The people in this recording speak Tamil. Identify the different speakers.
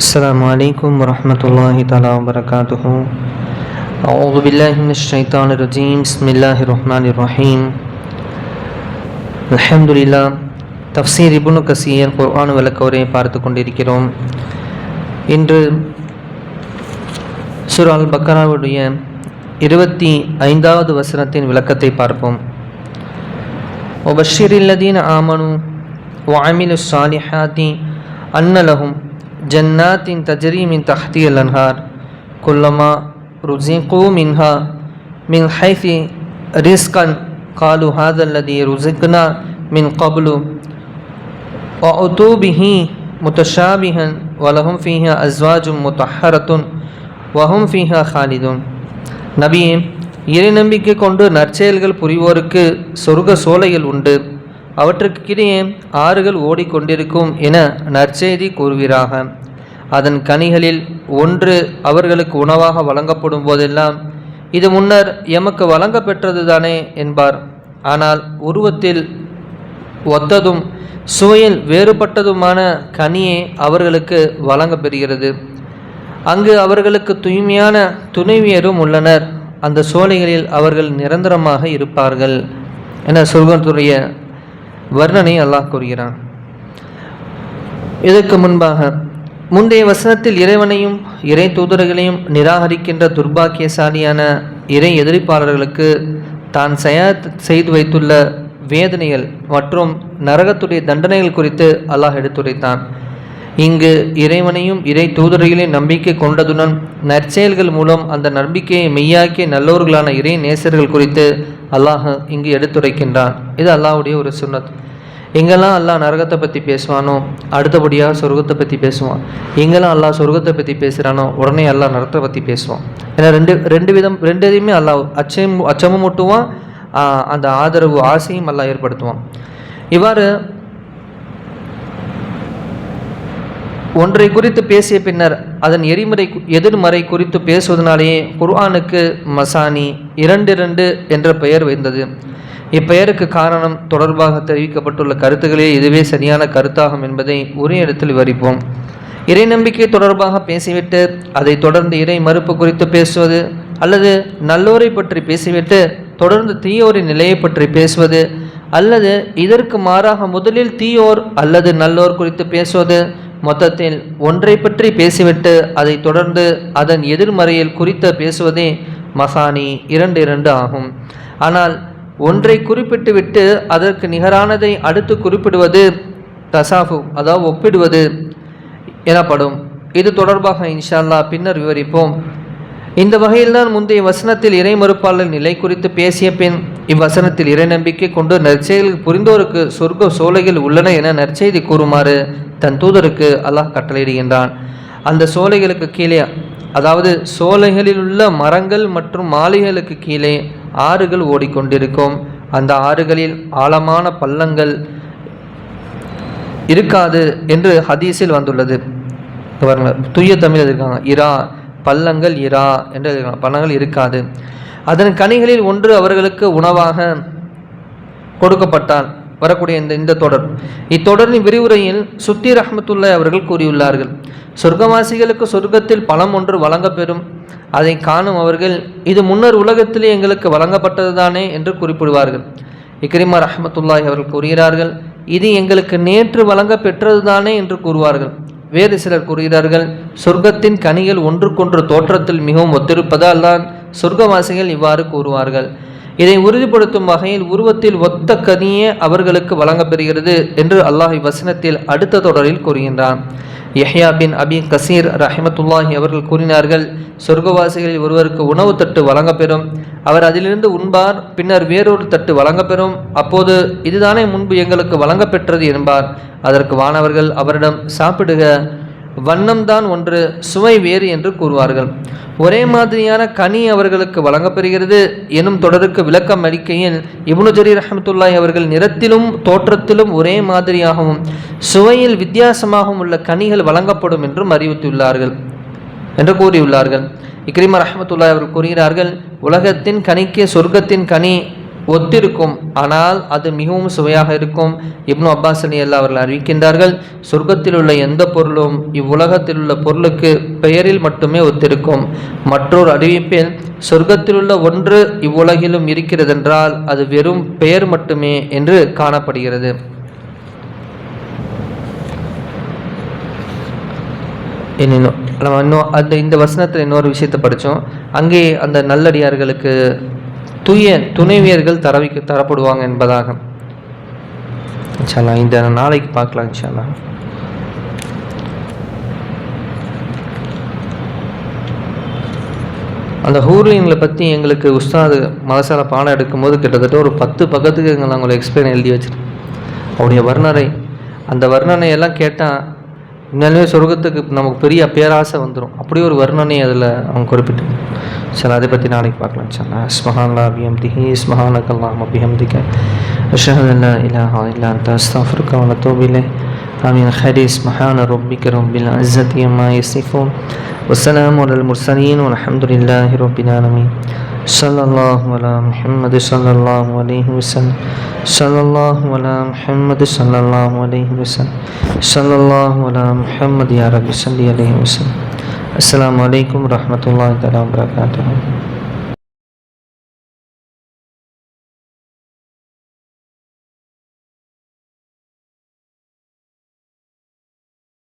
Speaker 1: السلام عليكم ورحمة الله تعالى وبركاته. أعوذ بالله من الشيطان الرجيم. بسم الله الرحمن الرحيم. الحمد لله. தஃப்சீர் இப்னு கஸீர் குர்ஆன் விளக்க உரையை பார்த்து கொண்டிருக்கிறோம். இன்று சூரா அல் பக்கராவுடைய 25வது வசனத்தின் விளக்கத்தை பார்ப்போம். வபஷ்ஷிரில் லதீன ஆமனு வஅமிலுஸ் ஸாலிஹாத்தி அன்ன லஹும் ஜன்னாத்தின் தஜ்ரி மின் தஹ்திஹல் அன்ஹார் குல்லமா ருஸிகு மின்ஹா மின் ஹைஸி ரிஸ்கன் காலு ஹாதல் லதீ ருஸிக்னா மின் கப்லு வஉது பிஹி முத்தஷாபிஹன் வலஹும் ஃபீஹா அஸ்வாஜும் முத்தஹரத்துன் வஹும் ஃபீஹா காலிதுன். நபியே, இறை நம்பிக்கை கொண்டு நற்செயல்கள் புரிவோருக்கு சொர்க்க சோலைகள் உண்டு, அவற்றுக்கிடையே ஆறுகள் ஓடிக்கொண்டிருக்கும் என நற்செய்தி கூறுவீராக. அதன் கனிகளில் ஒன்று அவர்களுக்கு உணவாக வழங்கப்படும் போதெல்லாம் இது முன்னர் எமக்கு வழங்க பெற்றது தானே என்பார். ஆனால் உருவத்தில் ஒத்ததும் சுவையில் வேறுபட்டதுமான கனியே அவர்களுக்கு வழங்க பெறுகிறது. அங்கு அவர்களுக்கு தூய்மையான துணைவியரும் உள்ளனர். அந்த சோலைகளில் அவர்கள் நிரந்தரமாக இருப்பார்கள் என சொர்க்கத்துடைய வர்ணனை அல்லாஹ் கூறுகிறான். இதற்கு முன்பாக முந்தைய வசனத்தில் இறைவனையும் இறை தூதர்களையும் நிராகரிக்கின்ற துர்பாக்கியசாலியான இறை எதிர்ப்பாளர்களுக்கு தான் செய்து வைத்துள்ள வேதனைகள் மற்றும் நரகத்துடைய தண்டனைகள் குறித்து அல்லாஹ் எடுத்துரைத்தான். இங்கு இறைவனையும் இறை தூதர்களையும் நம்பிக்கை கொண்டதுடன் நற்செயல்கள் மூலம் அந்த நம்பிக்கையை மெய்யாக்கிய நல்லோர்களான இறை நேசர்கள் குறித்து அல்லாஹ் இங்கு எடுத்துரைக்கின்றான். இது அல்லாஹ்வுடைய ஒரு சுன்னத். எங்கெல்லாம் அல்லாஹ் நரகத்தை பற்றி பேசுவானோ அடுத்தபடியாக சொர்க்கத்தை பற்றி பேசுவான். எங்கெல்லாம் அல்லாஹ் சொர்க்கத்தை பற்றி பேசுகிறானோ உடனே அல்லாஹ் நரகத்தை பற்றி பேசுவான். ஏன்னா ரெண்டு இதையுமே அல்லாஹ் அச்சமும் மூட்டுவான், அந்த ஆதரவு ஆசையும் அல்லாஹ் ஏற்படுத்துவான். இவ்வாறு ஒன்றை குறித்து பேசிய பின்னர் அதன் எதிர்மறை குறித்து பேசுவதனாலேயே குர்ஆனுக்கு மசானி 2 என்ற பெயர் வந்தது. இப்பெயருக்கு காரணம் தொடர்பாக தெரிவிக்கப்பட்டுள்ள கருத்துக்களே இதுவே சரியான கருத்தாகும் என்பதை ஒரே இடத்தில் விவரிப்போம். இறை நம்பிக்கை தொடர்பாக பேசிவிட்டு அதை தொடர்ந்து இறை மறுப்பு குறித்து பேசுவது, அல்லது நல்லோரை பற்றி பேசிவிட்டு தொடர்ந்து தீயோரின் நிலையை பற்றி பேசுவது, அல்லது இதற்கு மாறாக முதலில் தீயோர் அல்லது நல்லோர் குறித்து பேசுவது, மொத்தத்தில் ஒன்றை பற்றி பேசிவிட்டு அதை தொடர்ந்து அதன் எதிர்மறையில் குறித்து பேசுவதே மசானி 2 ஆகும். ஆனால் ஒன்றை குறிப்பிட்டு விட்டு அதற்கு நிகரானதை அடுத்து குறிப்பிடுவது தசாஃபு, அதாவது ஒப்பிடுவது எனப்படும். இது தொடர்பாக இன்ஷா அல்லாஹ் பின்னர் விவரிப்போம். இந்த வகையில்தான் முந்தைய வசனத்தில் இறை மறுப்பாளர் நிலை குறித்து பேசிய பின் இவ்வசனத்தில் இறை நம்பிக்கை கொண்டு நற்செயல்கள் புரிந்தோருக்கு சொர்க்க சோலைகள் உள்ளன என நற்செய்தி கூறுமாறு தன் தூதருக்கு அல்லாஹ் கட்டளையிடுகின்றான். அந்த சோலைகளுக்கு கீழே, அதாவது சோலைகளில் உள்ள மரங்கள் மற்றும் மாளிகைகளுக்கு கீழே ஆறுகள் ஓடிக்கொண்டிருக்கும். அந்த ஆறுகளில் ஆழமான பள்ளங்கள் இருக்காது என்று ஹதீஸில் வந்துள்ளது. தூய தமிழ் இருக்காங்க, இரா பள்ளங்கள், இரா என்று பள்ளங்கள் இருக்காது. அதன் கனிகளில் ஒன்று அவர்களுக்கு உணவாக கொடுக்கப்பட்டால் வரக்கூடிய இந்த தொடர். இத்தொடரின் விரிவுரையில் சுத்தி ரஹ்மத்துல்லாஹி அவர்கள் கூறியுள்ளார்கள், சொர்க்கவாசிகளுக்கு சொர்க்கத்தில் பழம் ஒன்று வழங்கப்பெறும். அதை காணும் அவர்கள் இது முன்னர் உலகத்திலே எங்களுக்கு வழங்கப்பட்டது தானே என்று குறிப்பிடுவார்கள். இக்ரிமா ரஹ்மத்துல்லாஹி அவர்கள் கூறுகிறார்கள், இது எங்களுக்கு நேற்று வழங்க பெற்றது தானே என்று கூறுவார்கள். வேறு சிலர் கூறுகிறார்கள், சொர்க்கத்தின் கனிகள் ஒன்றுக்கொன்று தோற்றத்தில் மிகவும் ஒத்திருப்பதால் தான் சொர்க்கவாசிகள் இவ்வாறு கூறுவார்கள். இதை உறுதிப்படுத்தும் வகையில் உருவத்தில் ஒத்த கனியே அவர்களுக்கு வழங்கப்பெறுகிறது என்று அல்லாஹ் வசனத்தில் அடுத்த தொடரில் கூறுகின்றான். யஹ்யா பின் அபி கசீர் ரஹ்மத்துல்லாஹி அவர்கள் கூறினார்கள், சொர்க்கவாசிகளில் ஒருவருக்கு உணவு தட்டு வழங்கப்பெறும். அவர் அதிலிருந்து உண்பார். பின்னர் வேறொரு தட்டு வழங்கப்பெறும். அப்போது இதுதானே முன்பு எங்களுக்கு வழங்கப்பெற்றது என்பார். அதற்கு வானவர்கள் அவரிடம், சாப்பிடுக, வண்ணம்தான் ஒன்று, சுவை வேறு என்று கூறுவார்கள். ஒரே மாதிரியான கனி அவர்களுக்கு வழங்கப்பெறுகிறது எனும் தொடருக்கு விளக்கம் அளிக்கையில் இப்னு ஜரீர் ரஹ்மத்துல்லாஹி அவர்கள் நிறத்திலும் தோற்றத்திலும் ஒரே மாதிரியாகவும் சுவையில் வித்தியாசமாகவும் உள்ள கனிகள் வழங்கப்படும் என்றும் அறிவித்துள்ளார்கள் என்று கூறியுள்ளார்கள். இக்ரிமா ரஹ்மத்துல்லாஹி அவர்கள் கூறுகிறார்கள், உலகத்தின் கனிக்கு சொர்க்கத்தின் கனி ஒத்திருக்கும், ஆனால் அது மிகவும் சுவையாக இருக்கும். இப்னு அப்பாஸ் ரலியல்லாஹு அவர்கள் அறிவிக்கின்றார்கள், சொர்க்கத்தில் உள்ள எந்த பொருளும் இவ்வுலகத்தில் உள்ள பொருளுக்கு பெயரில் மட்டுமே ஒத்திருக்கும். மற்றொரு அறிவிப்பில், சொர்க்கத்தில் உள்ள ஒன்று இவ்வுலகிலும் இருக்கிறதென்றால் அது வெறும் பெயர் மட்டுமே என்று காணப்படுகிறது. இந்த வசனத்தில் இன்னொரு விஷயத்தை படித்தோம். அங்கே அந்த நல்லடியார்களுக்கு தூய துணைவியர்கள் தரப்படுவாங்க என்பதாக. இன்ஷால்லா இந்த நாளைக்கு பார்க்கலாம் இன்ஷால்லா. அந்த ஹூர்லிங்களை பற்றி எங்களுக்கு உஸ்தாது மதசால பாடம் எடுக்கும்போது கிட்டத்தட்ட ஒரு 10 பக்கத்துக்கு எங்களை அவங்களை எக்ஸ்பிளைன் எழுதி வச்சிருக்கேன். அவருடைய வர்ணனை, அந்த வர்ணனையெல்லாம் கேட்டால் உண்மையிலுமே சொர்க்கத்துக்கு நமக்கு பெரிய பேராசை வந்துடும். அப்படி ஒரு வர்ணனை அதில் அவங்க குறிப்பிட்டு. சரி, அதை பற்றி நாளைக்கு பார்க்கலாம். சரி, சுப்ஹானல்லாஹ் பிஹம்திஹி சுப்ஹானக்கல்லாஹும்ம பிஹம்திக அஷ்ஹது அல்லா இலாஹா இல்லா அன்த அஸ்தக்ஃபிருக வ அத்தூபு இலைக். ஆமீன். ஹரி சுப்ஹான ரப்பிக ரப்பில் இஸ்ஸத்தி அம்மா யசிஃபூன் வ ஸலாமுன் அலல் முர்ஸலீன் வல்ஹம்துலில்லாஹி ரப்பில் ஆலமீன். ஸல்லல்லாஹு அலா முஹம்மது ஸல்லல்லாஹு அலைஹி வஸல்லம். ஸல்லல்லாஹு அலா முஹம்மது ஸல்லல்லாஹு அலைஹி வஸல்லம். ஸல்லல்லாஹு அலா முஹம்மது யா ரப்பி ஸல்லி அலைஹி வஸல்லம். அஸ்ஸலாமு அலைக்கும் வரஹ்மத்துல்லாஹி தஆலா வ பரகாத்துஹு.